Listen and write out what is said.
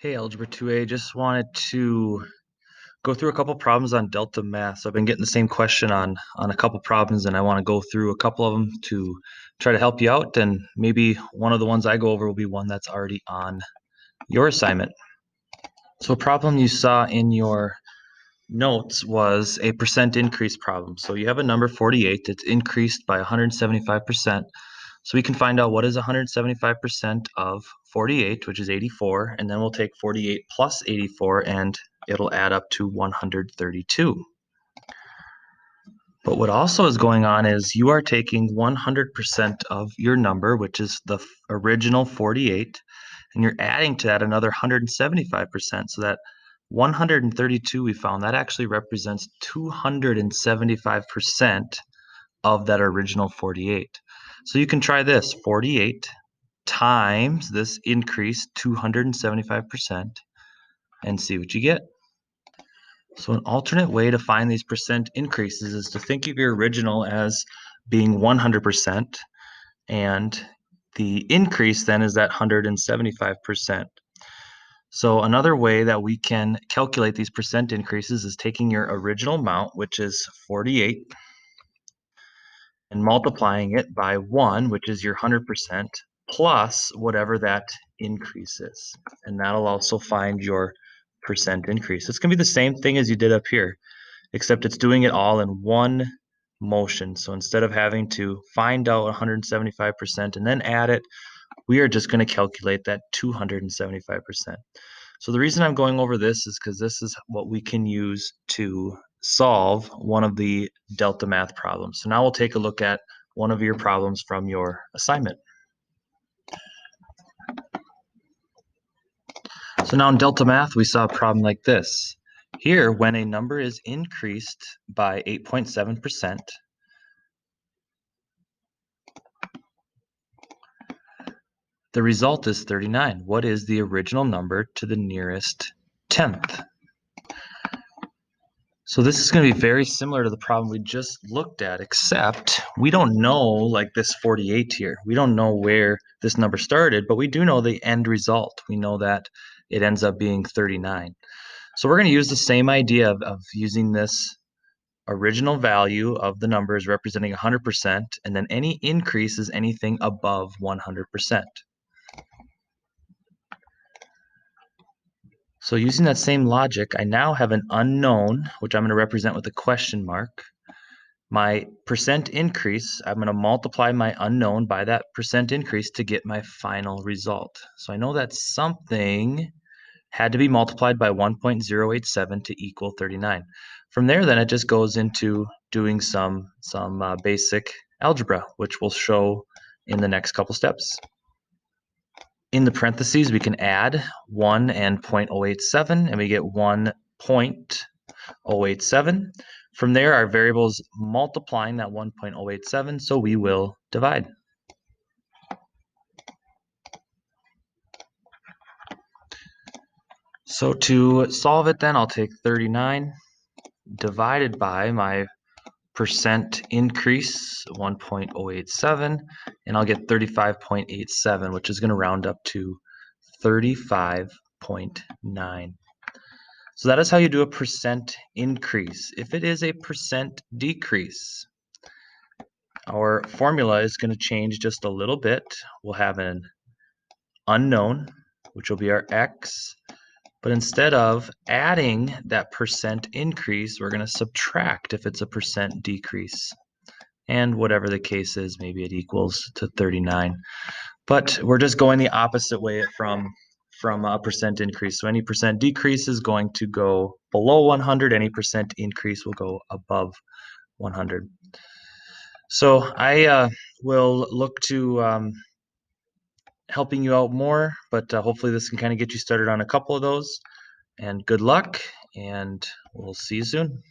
Hey, Algebra 2A, just wanted to go through a couple problems on delta math. So I've been getting the same question on a couple problems, and I want to go through a couple of them to try to help you out. And maybe one of the ones I go over will be one that's already on your assignment. So a problem you saw in your notes was a percent increase problem. So you have a number 48 that's increased by 175%. So we can find out what is 175% of 48, which is 84, and then we'll take 48 plus 84 and it'll add up to 132. But what also is going on is you are taking 100% of your number, which is the original 48, and you're adding to that another 175%. So that 132 we found, that actually represents 275% of that original 48. So you can try this, 48 times this increase 275% and see what you get. So an alternate way to find these percent increases is to think of your original as being 100%, and the increase then is that 175%. So another way that we can calculate these percent increases is taking your original amount, which is 48, and multiplying it by 1, which is your 100%, plus whatever that increase is. And that'll also find your percent increase. It's going to be the same thing as you did up here, except it's doing it all in one motion. So instead of having to find out 175% and then add it, we are just going to calculate that 275%. So the reason I'm going over this is because this is what we can use to solve one of the delta math problems. So now we'll take a look at one of your problems from your assignment. So now in delta math, we saw a problem like this. Here, when a number is increased by 8.7%, the result is 39. What is the original number to the nearest tenth? So this is going to be very similar to the problem we just looked at, except we don't know, like this 48 here. We don't know where this number started, but we do know the end result. We know that it ends up being 39. So we're going to use the same idea of using this original value of the numbers representing 100%, and then any increase is anything above 100%. So using that same logic, I now have an unknown, which I'm going to represent with a question mark. My percent increase, I'm going to multiply my unknown by that percent increase to get my final result. So I know that something had to be multiplied by 1.087 to equal 39. From there, then it just goes into doing some basic algebra, which we'll show in the next couple steps. In the parentheses, we can add 1 and 0.087, and we get 1.087. From there, our variable is multiplying that 1.087, so we will divide. So to solve it then, I'll take 39 divided by my percent increase, 1.087, and I'll get 35.87, which is going to round up to 35.9. So that is how you do a percent increase. If it is a percent decrease, our formula is going to change just a little bit. We'll have an unknown, which will be our x, but instead of adding that percent increase, we're going to subtract if it's a percent decrease. And whatever the case is, maybe it equals to 39. But we're just going the opposite way from a percent increase. So any percent decrease is going to go below 100. Any percent increase will go above 100. So I will look to helping you out more, but hopefully this can kind of get you started on a couple of those. And good luck, and we'll see you soon.